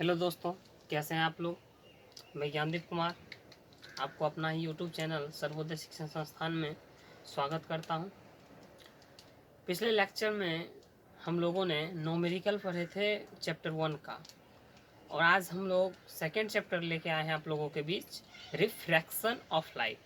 Hello दोस्तों, कैसे हैं आप लोग। मैं ज्ञानदीप कुमार आपको अपना ही यूट्यूब चैनल सर्वोदय शिक्षण संस्थान में स्वागत करता हूं। पिछले लेक्चर में हम लोगों ने न्यूमेरिकल पढ़े थे चैप्टर 1 का, और आज हम लोग सेकेंड चैप्टर लेके आए हैं आप लोगों के बीच, रिफ्रैक्शन ऑफ लाइट।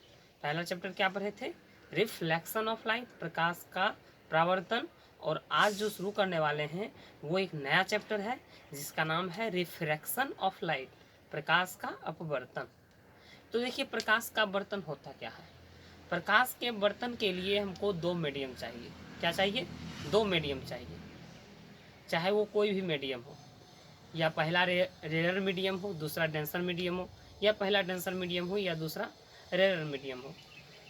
पहला चैप्टर क्या पढ़े थे? रिफ्लेक्शन ऑफ लाइट, प्रकाश का परावर्तन। और आज जो शुरू करने वाले हैं वो एक नया चैप्टर है जिसका नाम है रिफ्रैक्शन ऑफ लाइट, प्रकाश का अपवर्तन। तो देखिए, प्रकाश का बर्तन होता क्या है। प्रकाश के बर्तन के लिए हमको दो मीडियम चाहिए। क्या चाहिए? दो मीडियम चाहिए, चाहे वो कोई भी मीडियम हो, या पहला रेयर मीडियम हो, दूसरा डेंसर मीडियम हो, या पहला डेंसर मीडियम हो या दूसरा रेयर मीडियम हो।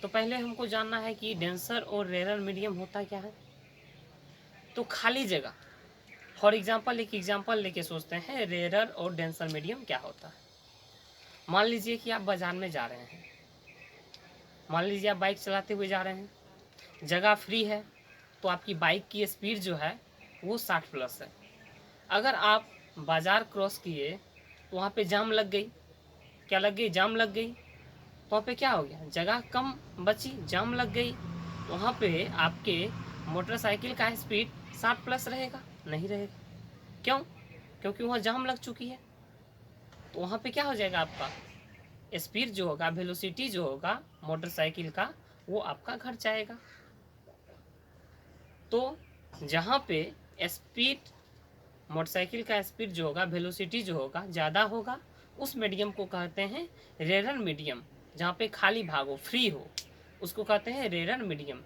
तो पहले हमको जानना है कि डेंसर और रेयर मीडियम होता क्या है। तो खाली जगह, फॉर एग्जांपल एक एग्जांपल लेके सोचते हैं, रेयर और डेंसर मीडियम क्या होता है। मान लीजिए कि आप बाजार में जा रहे हैं, मान लीजिए आप बाइक चलाते हुए जा रहे हैं, जगह फ्री है, तो आपकी बाइक की स्पीड जो है वो 60+ है। अगर आप बाजार क्रॉस किए तो वहाँ पे जाम लग गई। क्या लग गई? जाम लग गई। तो वहाँ पे क्या हो गया? जगह कम बची, जाम लग गई। तो वहाँ पे आपके मोटरसाइकिल का स्पीड 60+ रहेगा? नहीं रहेगा। क्यों? क्योंकि वहाँ जाम लग चुकी है। तो वहाँ पे क्या हो जाएगा? आपका स्पीड जो होगा, वेलोसिटी जो होगा मोटरसाइकिल का, वो आपका घट जाएगा। तो जहाँ पे स्पीड, मोटरसाइकिल का स्पीड जो होगा, वेलोसिटी जो होगा, ज़्यादा होगा, उस मीडियम को कहते हैं रेरर मीडियम। जहाँ पे खाली भाग हो, फ्री हो, उसको कहते हैं रेरर मीडियम।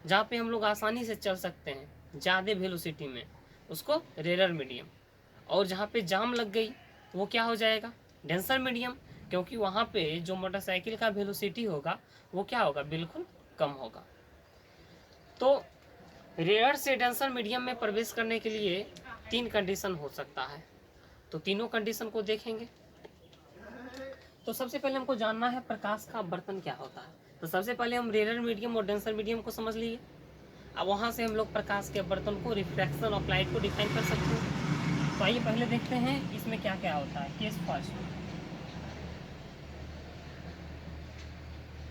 जहाँ पे हम लोग आसानी से चल सकते हैं ज़्यादा वेलोसिटी में, उसको रेरर मीडियम। और जहाँ पे जाम लग गई वो क्या हो जाएगा? Denser medium. क्योंकि वहाँ पे जो मोटरसाइकिल का वेलोसिटी होगा वो क्या होगा? बिल्कुल कम होगा। तो रेयर से डेंसर मीडियम में प्रवेश करने के लिए 3 कंडीशन हो सकता है। तो तीनों कंडीशन को देखेंगे। तो सबसे पहले हमको जानना है प्रकाश का बर्तन क्या होता है। तो सबसे पहले हम रेयर मीडियम और डेंसर मीडियम को समझ लिए। अब वहाँ से हम लोग प्रकाश के बर्तन को, रिफ्रैक्शन ऑफ लाइट को डिफाइन कर सकते हैं। तो आइए पहले देखते हैं इसमें क्या क्या होता है। केस फर्स्ट,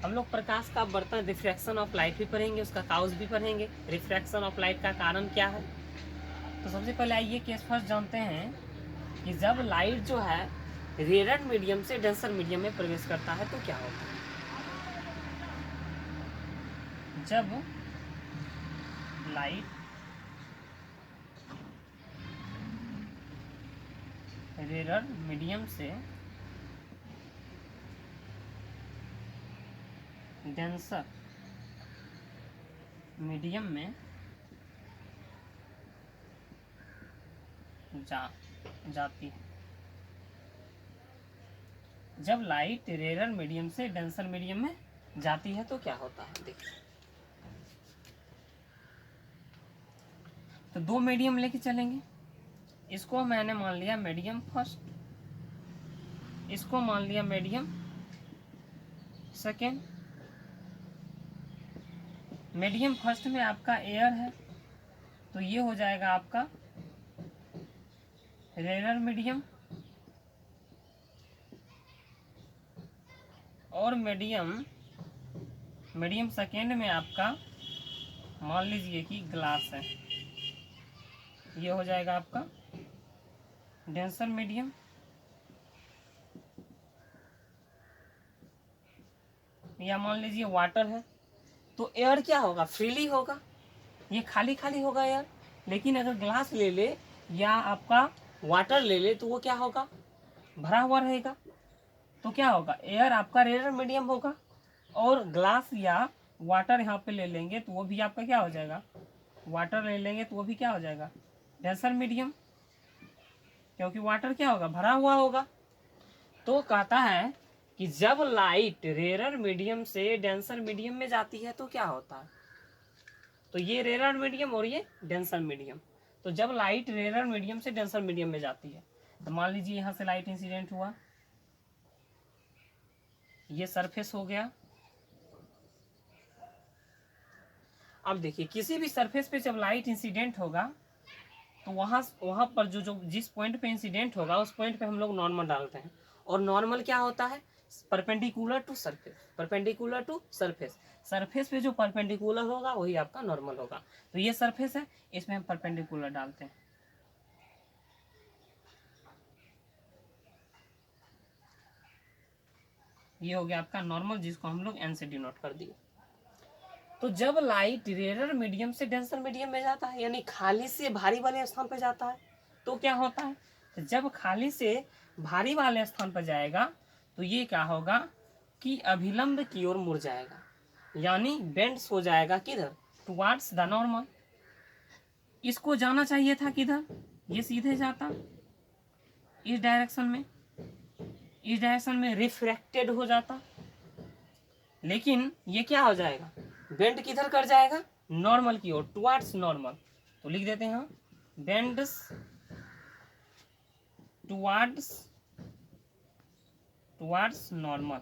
हम लोग प्रकाश का बर्तन, रिफ्रैक्शन ऑफ लाइट भी पढ़ेंगे, उसका काउज भी पढ़ेंगे, रिफ्रैक्शन ऑफ लाइट का कारण क्या है। तो सबसे पहले आइए केस फर्स्ट जानते हैं कि जब लाइट जो है रेयर मीडियम से डेंसर मीडियम में प्रवेश करता है तो क्या होता है। जब लाइट रेयर मीडियम से डेंसर मीडियम में जाती है, जब लाइट रेयर मीडियम से डेंसर मीडियम में जाती है तो क्या होता है। देखिए, तो दो मीडियम लेके चलेंगे। इसको मैंने मान लिया मीडियम फर्स्ट, इसको मान लिया मीडियम सेकेंड। मीडियम फर्स्ट में आपका एयर है, तो ये हो जाएगा आपका रेयर मीडियम। और मीडियम सेकेंड में आपका मान लीजिए कि ग्लास है, ये हो जाएगा आपका डेंसर मीडियम। या मान लीजिए वाटर है, तो एयर क्या होगा? फ्रीली होगा, ये खाली खाली होगा एयर। लेकिन अगर ग्लास ले ले या आपका वाटर ले ले तो वो क्या होगा? भरा हुआ रहेगा। तो क्या होगा? एयर आपका रेयर मीडियम होगा, और ग्लास या वाटर यहाँ पे ले लेंगे तो वो भी आपका क्या हो जाएगा? वाटर ले लेंगे तो वो भी क्या हो जाएगा? डेंसर मीडियम, क्योंकि वाटर क्या होगा? भरा हुआ होगा। तो कहता है कि जब लाइट रेयर मीडियम से डेंसर मीडियम में जाती है तो क्या होता है। तो ये रेयर मीडियम और ये डेंसर मीडियम। तो जब लाइट रेयर मीडियम से डेंसर मीडियम में जाती है, तो मान लीजिए यहाँ से लाइट इंसिडेंट हुआ, ये सरफेस हो गया। अब देखिए, किसी भी सरफेस पे जब लाइट इंसिडेंट होगा तो वहाँ पर जो जिस पॉइंट पे इंसिडेंट होगा उस पॉइंट पे हम लोग नॉर्मल डालते हैं। और नॉर्मल क्या होता है? Perpendicular to surface, perpendicular to surface. Surface पे जो परपेंडिकुलर होगा वही आपका नॉर्मल होगा। तो ये सरफेस है, इसमें हम परपेंडिकुलर डालते हैं। ये हो गया आपका नॉर्मल, जिसको हम लोग एन से डिनोट कर दिए। तो जब लाइट रेयर मीडियम से डेंसर मीडियम में जाता है, यानी खाली से भारी वाले स्थान पर जाता है, तो क्या होता है? तो जब खाली से भारी वाले स्थान पर जाएगा तो ये क्या होगा कि अभिलंब की ओर मुड़ जाएगा, यानी बेंड्स हो जाएगा किधर? Towards the normal. इसको जाना चाहिए था किधर? ये सीधे जाता इस डायरेक्शन में, इस डायरेक्शन में रिफ्रैक्टेड हो जाता, लेकिन ये क्या हो जाएगा? बेंड किधर कर जाएगा? नॉर्मल की ओर, टुवार्ड्स नॉर्मल। तो लिख देते हैं हम बेंड्स टुवार्ड्स नॉर्मल,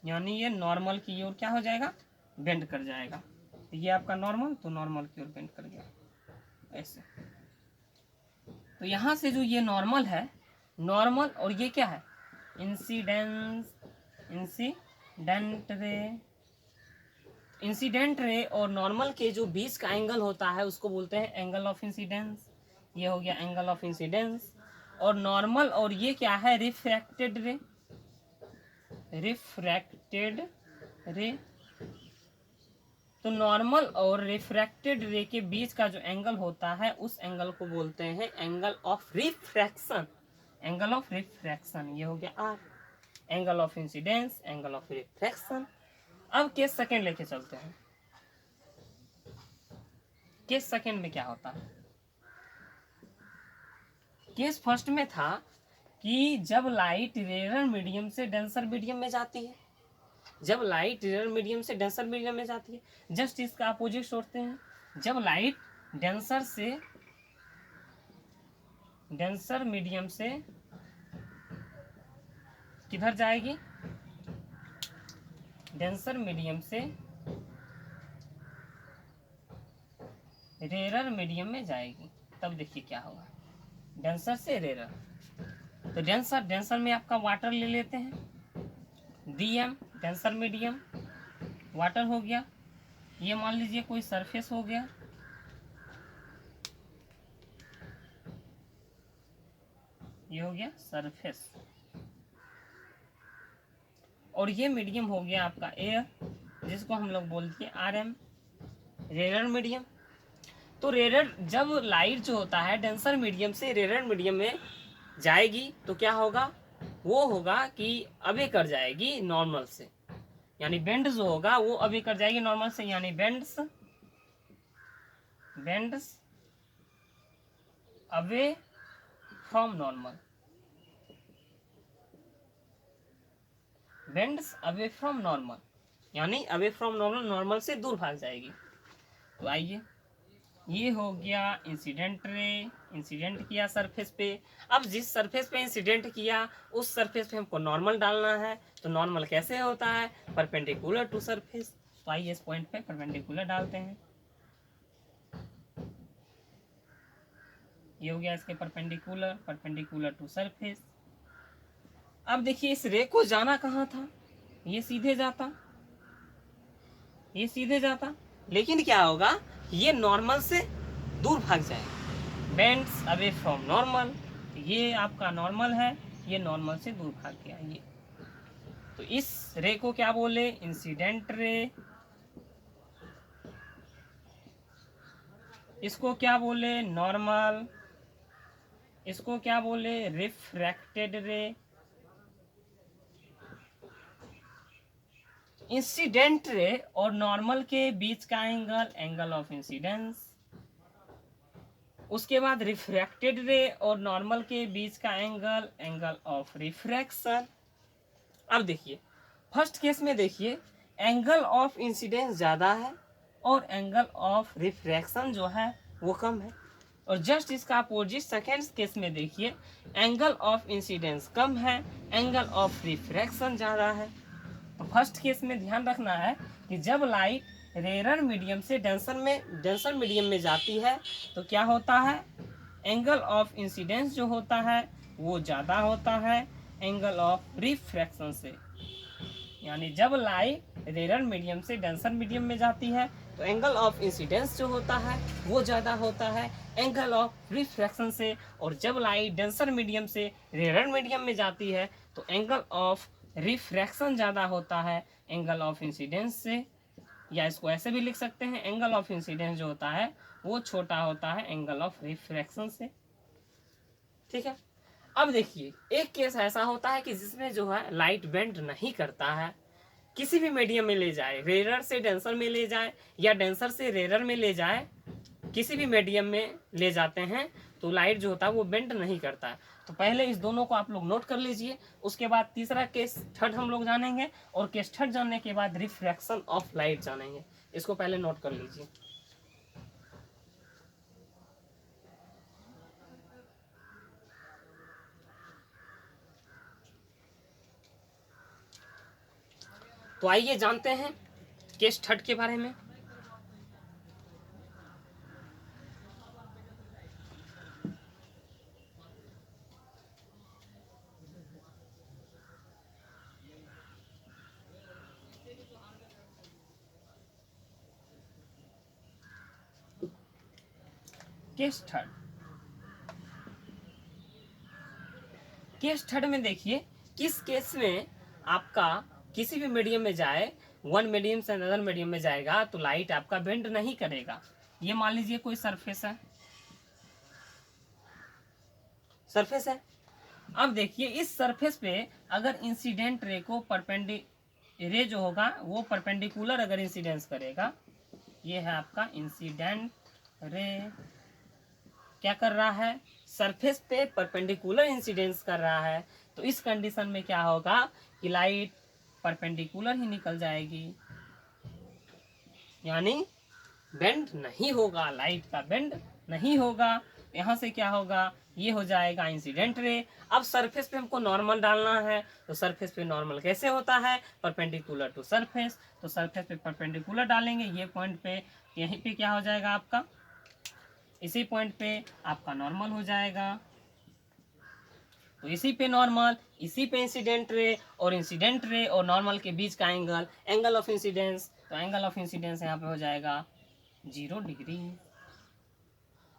यानी ये नॉर्मल की ओर क्या हो जाएगा? बेंड कर जाएगा। तो ये आपका नॉर्मल, तो नॉर्मल की ओर बेंड कर गया ऐसे। तो यहाँ से जो ये नॉर्मल है, नॉर्मल और ये क्या है? इंसिडेंट रे और नॉर्मल के जो बीच का एंगल होता है उसको बोलते हैं एंगल ऑफ इंसिडेंस। ये हो गया एंगल ऑफ इंसिडेंस। और नॉर्मल और ये क्या है? रिफ्रैक्टेड रे। तो नॉर्मल और रिफ्रैक्टेड रे के बीच का जो एंगल होता है उस एंगल को बोलते हैं angle of refraction. Angle of refraction ये हो गया R. Angle of incidence, angle of refraction. अब केस सेकंड लेके चलते हैं। केस सेकंड में क्या होता है? केस फर्स्ट में था कि जब लाइट रेयर मीडियम से डेंसर मीडियम में जाती है, जब लाइट रेयर मीडियम से डेंसर मीडियम में जाती है, जस्ट इसका अपोजिट सोचते हैं। जब लाइट डेंसर मीडियम से किधर जाएगी? डेंसर मीडियम से रेयर मीडियम में जाएगी, तब देखिए क्या होगा। डेंसर से रेयर, तो डेंसर में आपका वाटर ले लेते हैं, DM डेंसर मीडियम, वाटर हो गया। ये मान लीजिए कोई सरफेस हो गया, ये हो गया सरफेस, और ये मीडियम हो गया आपका एयर, जिसको हम लोग बोलते हैं RM रेयर मीडियम। तो रेयर, जब लाइट जो होता है डेंसर मीडियम से रेयर मीडियम में जाएगी तो क्या होगा? वो होगा कि अबे कर जाएगी नॉर्मल से, यानी बेंड जो होगा वो अबे कर जाएगी नॉर्मल से, यानी bends away from normal, bends away from normal, यानी अवे फ्रॉम नॉर्मल, नॉर्मल से दूर भाग जाएगी। तो आइए, ये हो गया इंसिडेंट रे, इंसिडेंट किया सरफेस पे। अब जिस सरफेस पे इंसिडेंट किया उस सरफेस पे हमको नॉर्मल डालना है। तो नॉर्मल कैसे होता है? Perpendicular to surface. तो आइए इस पॉइंट पे परपेंडिकुलर डालते हैं। ये हो गया इसके परपेंडिकुलर टू सरफेस। अब देखिए इस रे को जाना कहाँ था? ये सीधे जाता, लेकिन क्या होगा? ये नॉर्मल से दूर भाग जाएगा, बेंड्स अवे फ्रॉम नॉर्मल। ये आपका नॉर्मल है, ये नॉर्मल से दूर भाग गया ये। तो इस रे को क्या बोले? Incident ray. इसको क्या बोले? नॉर्मल। इसको क्या बोले? रिफ्रैक्टेड रे। इंसिडेंट रे और नॉर्मल के बीच का एंगल ऑफ इंसिडेंस। उसके बाद रिफ्रैक्टेड रे और नॉर्मल के बीच का एंगल ऑफ रिफ्रैक्शन। अब देखिए फर्स्ट केस में देखिए एंगल ऑफ इंसिडेंस ज़्यादा है और एंगल ऑफ रिफ्रैक्शन जो है वो कम है। और जस्ट इसका अपोजिट सेकेंड केस में देखिए एंगल ऑफ इंसिडेंस कम है, एंगल ऑफ रिफ्रैक्शन ज़्यादा है। तो फर्स्ट केस में ध्यान रखना है कि जब लाइट रेयर मीडियम से डेंसर मीडियम में जाती है तो क्या होता है? एंगल ऑफ इंसिडेंस जो होता है वो ज़्यादा होता है एंगल ऑफ रिफ्रैक्शन से। यानी जब लाइट रेयर मीडियम से डेंसर मीडियम में जाती है तो एंगल ऑफ इंसिडेंस जो होता है वो ज़्यादा होता है एंगल ऑफ रिफ्रैक्शन से, और जब लाइट डेंसर मीडियम से रेयर मीडियम में जाती है तो एंगल ऑफ रिफ्रैक्शन ज़्यादा होता है एंगल ऑफ इंसिडेंस से। या इसको ऐसे भी लिख सकते हैं, एंगल ऑफ इंसिडेंस जो होता है वो छोटा होता है एंगल ऑफ रिफ्रैक्शन से। ठीक है, अब देखिए एक केस ऐसा होता है कि जिसमें जो है लाइट बेंड नहीं करता है, किसी भी मीडियम में ले जाए, रेयर से डेंसर में ले जाए या डेंसर से रेयर में ले जाए, किसी भी मीडियम में ले जाते हैं तो लाइट जो होता है वो बेंड नहीं करता है। तो पहले इस दोनों को आप लोग नोट कर लीजिए, उसके बाद तीसरा केस थर्ड हम लोग जानेंगे, और केस थर्ड जानने के बाद रिफ्रैक्शन ऑफ लाइट जानेंगे। इसको पहले नोट कर लीजिए। तो आइए जानते हैं केस थर्ड के बारे में। केस थर्ड, केस थर्ड में देखिए किस केस में आपका किसी भी मीडियम में जाए, वन मीडियम से अनदर मीडियम में जाएगा तो लाइट आपका बेंड नहीं करेगा। ये मान लीजिए कोई सरफेस है, सरफेस है। अब देखिए इस सरफेस पे अगर इंसिडेंट रे को रे जो होगा वो परपेंडिकुलर अगर इंसिडेंस करेगा, ये है आपका इंसिडेंट रे क्या कर रहा है, सरफेस पे परपेंडिकुलर इंसिडेंस कर रहा है, तो इस कंडीशन में क्या होगा कि लाइट परपेंडिकुलर ही निकल जाएगी, यानी बेंड नहीं होगा, लाइट का बेंड नहीं होगा। यहाँ से क्या होगा, ये हो जाएगा इंसिडेंट रे। अब सरफेस पे हमको नॉर्मल डालना है, तो सरफेस पे नॉर्मल कैसे होता है, परपेंडिकुलर टू सरफेस। तो सरफेस पे परपेंडिकुलर डालेंगे, ये पॉइंट पे, यहीं पे क्या हो जाएगा आपका, इसी पॉइंट पे आपका नॉर्मल हो जाएगा। तो इसी पे नॉर्मल, इसी पे इंसिडेंट रे, और इंसिडेंट रे और नॉर्मल के बीच का एंगल, एंगल ऑफ इंसिडेंस, तो एंगल ऑफ इंसिडेंस यहाँ पे हो जाएगा 0 डिग्री।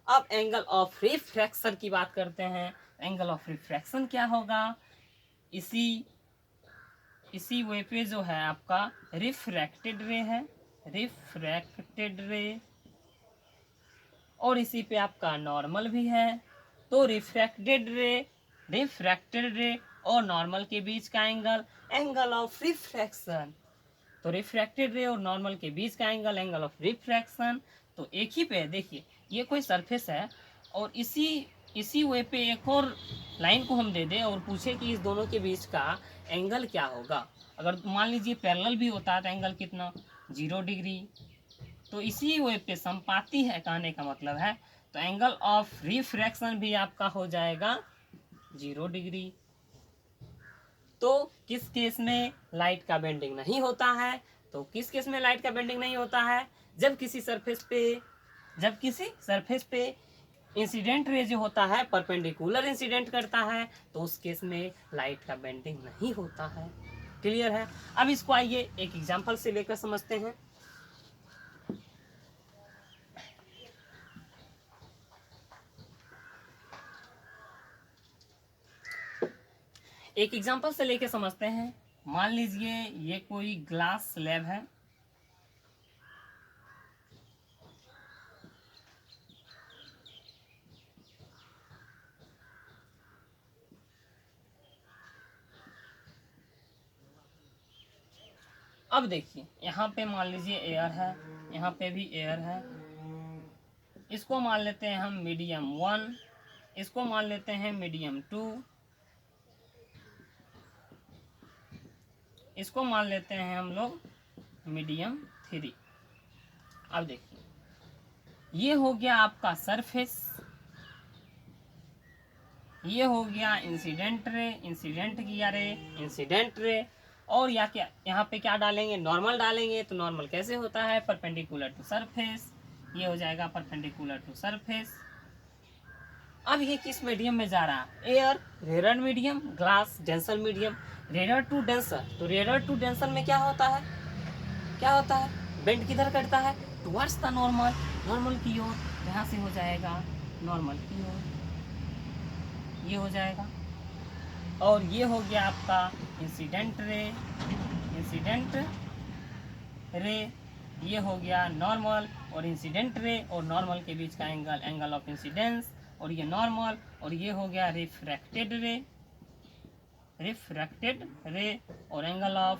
अब एंगल ऑफ रिफ्रैक्शन की बात करते हैं। एंगल ऑफ रिफ्रैक्शन क्या होगा, इसी वे पे जो है आपका रिफ्रैक्टेड रे है, रिफ्रैक्टेड रे, और इसी पे आपका नॉर्मल भी है। तो रिफ्रैक्टेड रे और नॉर्मल के बीच का एंगल, एंगल ऑफ रिफ्रैक्शन। तो रिफ्रैक्टेड रे और नॉर्मल के बीच का एंगल, एंगल ऑफ रिफ्रैक्शन। तो एक ही पे देखिए ये कोई सरफेस है, और इसी वे पे एक और लाइन को हम दे दें और पूछे कि इस दोनों के बीच का एंगल क्या होगा। अगर मान लीजिए पैरेलल भी होता है तो एंगल कितना, 0 डिग्री। तो इसी वे पे संपाती है कहने का मतलब है, तो एंगल ऑफ रिफ्रैक्शन भी आपका हो जाएगा 0 डिग्री। तो किस केस में लाइट का बेंडिंग नहीं होता है, तो किस केस में लाइट का बेंडिंग नहीं होता है, जब किसी सरफेस पे इंसिडेंट रे जो होता है परपेंडिकुलर इंसिडेंट करता है, तो उस केस में लाइट का बेंडिंग नहीं होता है। क्लियर है। अब इसको आइए एक एग्जांपल से लेकर समझते हैं। एक एग्जांपल से लेकर समझते हैं। मान लीजिए ये कोई ग्लास स्लैब है, अब देखिए यहाँ पे मान लीजिए एयर है, यहाँ पे भी एयर है। इसको मान लेते हैं हम मीडियम 1, इसको मान लेते हैं मीडियम 2, इसको मान लेते हैं हम लोग मीडियम 3। अब देखिए ये हो गया आपका सरफेस, ये हो गया इंसिडेंट रे, और या क्या यहाँ पे क्या डालेंगे, नॉर्मल डालेंगे। तो नॉर्मल कैसे होता है, परपेंडिकुलर टू सरफेस, ये हो जाएगा परपेंडिकुलर टू सरफेस। अब ये किस मीडियम में जा रहा है? Air, rare medium, glass, denser medium. Rare to denser, तो रेयर टू डेंसर में क्या होता है? क्या होता है? बेंड किधर करता है? टुवर्ड्स द नॉर्मल, नॉर्मल की ओर। यहाँ से हो जाएगा नॉर्मल की ओर, ये हो जाएगा। और ये हो गया आपका इंसिडेंट रे, इंसिडेंट रे। ये हो गया नॉर्मल, और इंसिडेंट रे और नॉर्मल के बीच का एंगल, एंगल ऑफ इंसिडेंस, और ये नॉर्मल। और ये हो गया रिफ्रैक्टेड रे, रिफ्रैक्टेड रे, और एंगल ऑफ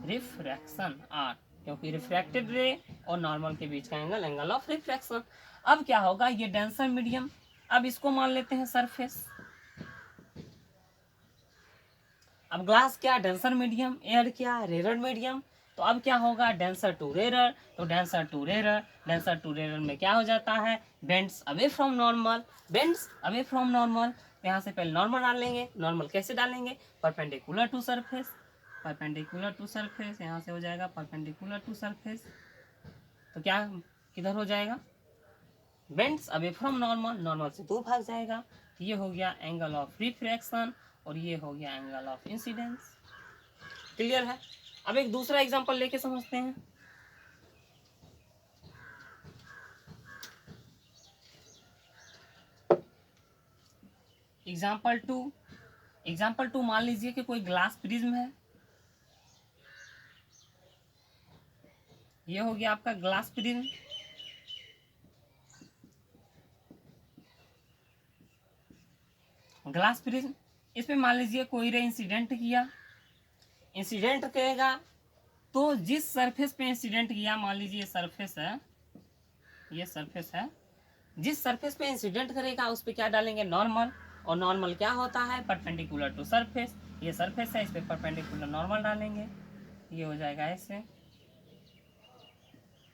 रिफ्रैक्शन आर, क्योंकि रिफ्रैक्टेड रे और नॉर्मल के बीच का एंगल, एंगल ऑफ रिफ्रैक्शन। अब क्या होगा? ये डेंसर मीडियम, अब इसको मान लेते हैं सरफेस। अब ग्लास क्या? Denser medium. एयर क्या? Rare medium. तो अब क्या होगा? डेंसर टू रेयर, तो denser to rare, denser to rare में क्या हो जाता है? Bends away from normal, bends away from normal. यहाँ से पहले नॉर्मल डालेंगे। नॉर्मल कैसे डालेंगे? Perpendicular to surface, perpendicular to surface. यहाँ से हो जाएगा परपेंडिकुलर टू सरफेस, तो क्या किधर हो जाएगा? Bends away from normal, normal से दूर भाग जाएगा। तो ये हो गया एंगल ऑफ रिफ्रैक्शन, और ये हो गया एंगल ऑफ इंसिडेंस। क्लियर है? अब एक दूसरा एग्जांपल लेके समझते हैं। एग्जाम्पल टू मान लीजिए कि कोई ग्लास प्रिज्म है। ये हो गया आपका ग्लास प्रिज्म। ग्लास प्रिज्म, इसमें मान लीजिए कोई रे इंसिडेंट किया। इंसिडेंट करेगा तो जिस सरफेस पे इंसिडेंट किया, मान लीजिए ये सरफेस है, ये सरफेस है, जिस सरफेस पे इंसिडेंट करेगा उस पे क्या डालेंगे? नॉर्मल। और नॉर्मल क्या होता है? Perpendicular to surface. ये सरफेस है, इस पे परपेंडिकुलर नॉर्मल डालेंगे, ये हो जाएगा ऐसे,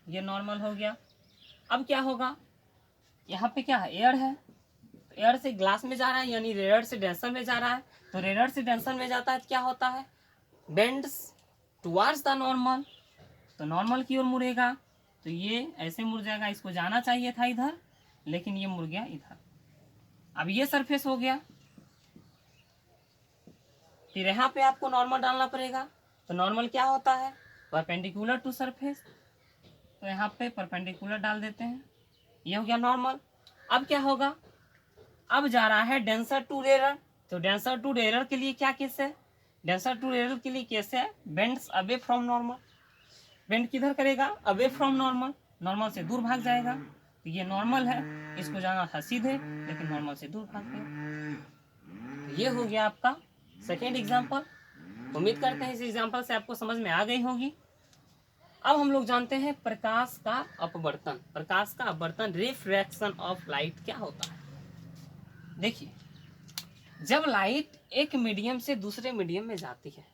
ये नॉर्मल हो गया। अब क्या होगा? यहाँ पे क्या है? एयर है, तो एयर से ग्लास में जा रहा है, यानी रेयर से डेंसर में जा रहा है। तो रेयर से डेंसर में जाता है तो क्या होता है? बेंड्स टुवर्ड्स द नॉर्मल, तो नॉर्मल की ओर मुड़ेगा। तो ये ऐसे मुड़ जाएगा, इसको जाना चाहिए था इधर, लेकिन ये मुड़ गया इधर। अब ये सरफेस हो गया, फिर यहाँ पे आपको नॉर्मल डालना पड़ेगा। तो नॉर्मल क्या होता है? परपेंडिकुलर टू सरफेस, तो यहाँ पे परपेंडिकुलर डाल देते हैं, ये हो गया नॉर्मल। अब क्या होगा? अब जा रहा है डेंसर टू रेयर, तो डेंसर टू रेयर के लिए क्या केस है? डेंसर टू रेयर के लिए केस है bends away from normal. Bend किधर करेगा? अवे फ्रॉम नॉर्मल, नॉर्मल से दूर भाग जाएगा। तो ये नॉर्मल है, इसको जाना था सीधे, लेकिन नॉर्मल से दूर भाग गया। तो ये हो गया आपका सेकेंड एग्जाम्पल। उम्मीद करते हैं इस एग्जाम्पल से आपको समझ में आ गई होगी। अब हम लोग जानते हैं प्रकाश का अपवर्तन। प्रकाश का अपवर्तन, रिफ्रैक्शन ऑफ लाइट क्या होता है? देखिए, जब लाइट एक मीडियम से दूसरे मीडियम में जाती है,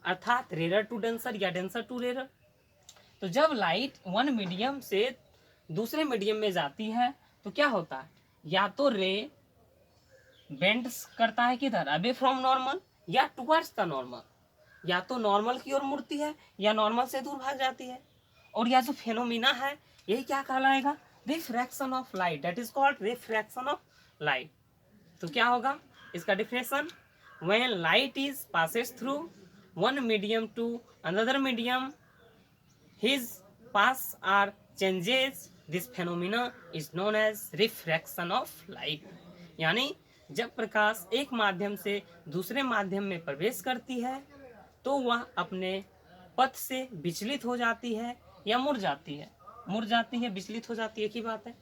अर्थात रेयर टू डेंसर या डेंसर टू रेयर, तो जब लाइट वन मीडियम से दूसरे मीडियम में जाती है तो क्या होता है? या तो रे बेंड्स करता है किधर? अवे फ्रॉम नॉर्मल या टुवर्ड्स द नॉर्मल, या तो नॉर्मल की ओर मुड़ती है या नॉर्मल से दूर भाग जाती है। और यह जो फेनोमिना है यही क्या कहलाएगा? Refraction of light, that is called refraction of light. तो क्या होगा इसका definition? When light is passes through one medium to another medium, his pass are changes, this phenomena is known as refraction of light. यानी जब प्रकाश एक माध्यम से दूसरे माध्यम में प्रवेश करती है तो वह अपने पथ से विचलित हो जाती है या मुड़ जाती है। मुड़ जाती है, विचलित हो जाती है, एक ही बात है।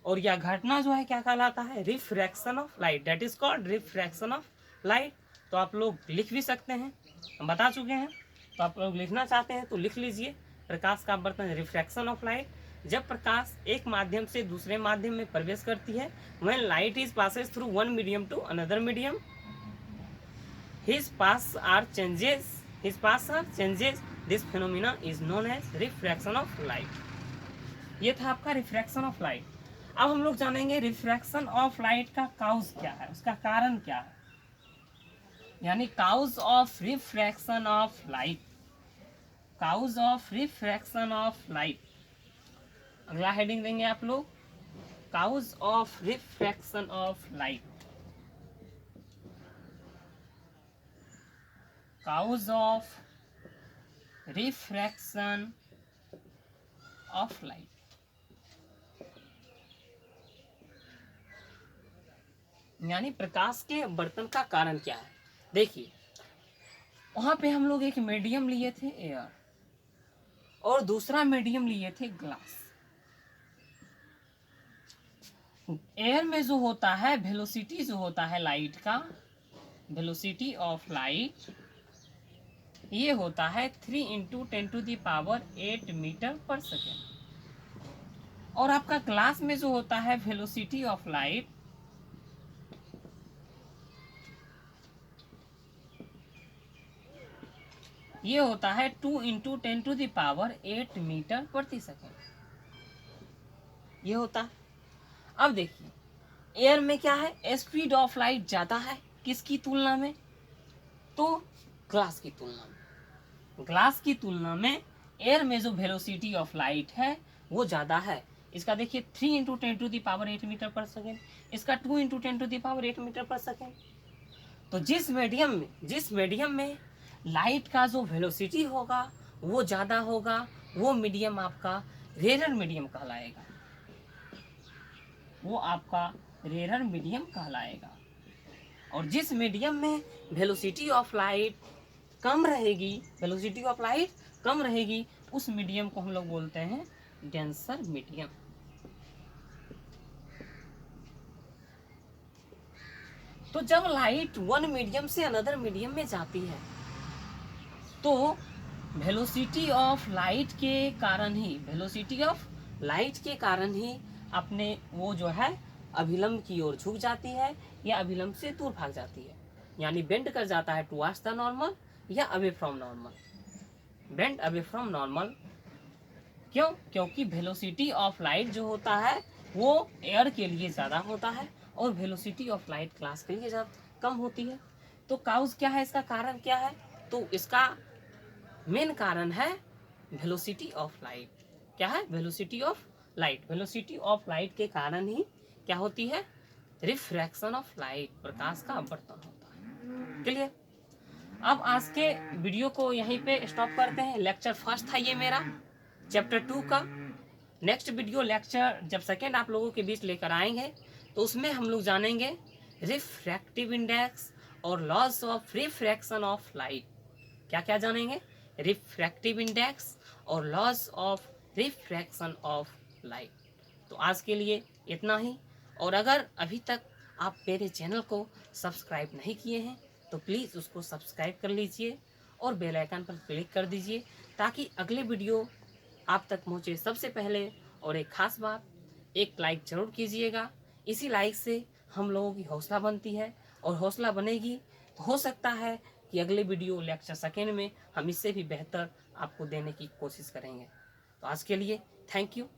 और यह घटना जो है क्या कहलाता है? Refraction of light, that is called refraction of light. तो आप लोग लिख भी सकते हैं, हम बता चुके हैं। तो आप लोग लिखना चाहते हैं तो लिख लीजिए, प्रकाश का अपवर्तन, रिफ्रैक्शन ऑफ लाइट। जब प्रकाश एक माध्यम से दूसरे माध्यम में प्रवेश करती है, when light is passes through one medium to another medium, his pass are changes, this phenomena is known as refraction of light. ये था आपका रिफ्रैक्शन ऑफ लाइट। अब हम लोग जानेंगे रिफ्रैक्शन ऑफ लाइट का काउज क्या है, उसका कारण क्या है, यानी cause of refraction of light, cause of refraction of light. अगला हेडिंग देंगे आप लोग cause of refraction of light, cause of refraction of light। यानी प्रकाश के अपवर्तन का कारण क्या है। देखिए वहां पे हम लोग एक मीडियम लिए थे एयर, और दूसरा मीडियम लिए थे ग्लास। एयर में जो होता है वेलोसिटी, जो होता है लाइट का वेलोसिटी ऑफ लाइट, ये होता है 3 × 10⁸ मीटर पर सेकेंड। और आपका ग्लास में जो होता है वेलोसिटी ऑफ लाइट, ये होता है 2 × 10⁸ मीटर प्रति सेकेंड, ये होता है। अब देखिए एयर में क्या है, स्पीड ऑफ लाइट ज्यादा है, किसकी तुलना में, तो ग्लास की तुलना में। ग्लास की तुलना में एयर में जो वेलोसिटी ऑफ लाइट है वो ज्यादा है। इसका देखिए 3 × 10⁸ मीटर पर सेकेंड, इसका 2 × 10⁸ मीटर पर सेकेंड। तो जिस मीडियम में लाइट का जो वेलोसिटी होगा वो ज्यादा होगा, वो मीडियम आपका रेयर मीडियम कहलाएगा, वो आपका रेयर मीडियम कहलाएगा। और जिस मीडियम में वेलोसिटी ऑफ लाइट कम रहेगी, उस मीडियम को हम लोग बोलते हैं डेंसर मीडियम। तो जब लाइट वन मीडियम से अनदर मीडियम में जाती है तो वेलोसिटी ऑफ लाइट के कारण ही अपने वो जो है अभिलंब की ओर झुक जाती है या अभिलंब से दूर भाग जाती है, यानी बेंड कर जाता है टुवर्ड्स द नॉर्मल या away from normal. Bend away from normal क्यों? क्योंकि वेलोसिटी ऑफ लाइट जो होता है वो एयर के लिए ज़्यादा होता है और वेलोसिटी ऑफ लाइट ग्लास के लिए कम होती है। तो काउज क्या है, इसका कारण क्या है, तो इसका मेन कारण है वेलोसिटी ऑफ लाइट। क्या है, velocity of light. Velocity of light के कारण ही क्या होती है, रिफ्रैक्शन ऑफ लाइट, प्रकाश का अपवर्तन होता है। क्लियर। अब आज के वीडियो को यहीं पे स्टॉप करते हैं। लेक्चर फर्स्ट था ये मेरा चैप्टर 2 का। नेक्स्ट वीडियो लेक्चर जब सेकेंड आप लोगों के बीच लेकर आएंगे तो उसमें हम लोग जानेंगे रिफ्रैक्टिव इंडेक्स और loss of refraction of light. क्या क्या जानेंगे, रिफ्रैक्टिव इंडेक्स और loss of refraction of light. तो आज के लिए इतना ही। और अगर अभी तक आप मेरे चैनल को सब्सक्राइब नहीं किए हैं तो प्लीज़ उसको सब्सक्राइब कर लीजिए और बेल आइकन पर क्लिक कर दीजिए ताकि अगले वीडियो आप तक पहुँचे सबसे पहले। और एक ख़ास बात, एक लाइक ज़रूर कीजिएगा। इसी लाइक से हम लोगों की हौसला बनती है और हौसला बनेगी तो हो सकता है कि अगले वीडियो लेक्चर सेकेंड में हम इससे भी बेहतर आपको देने की कोशिश करेंगे। तो आज के लिए थैंक यू।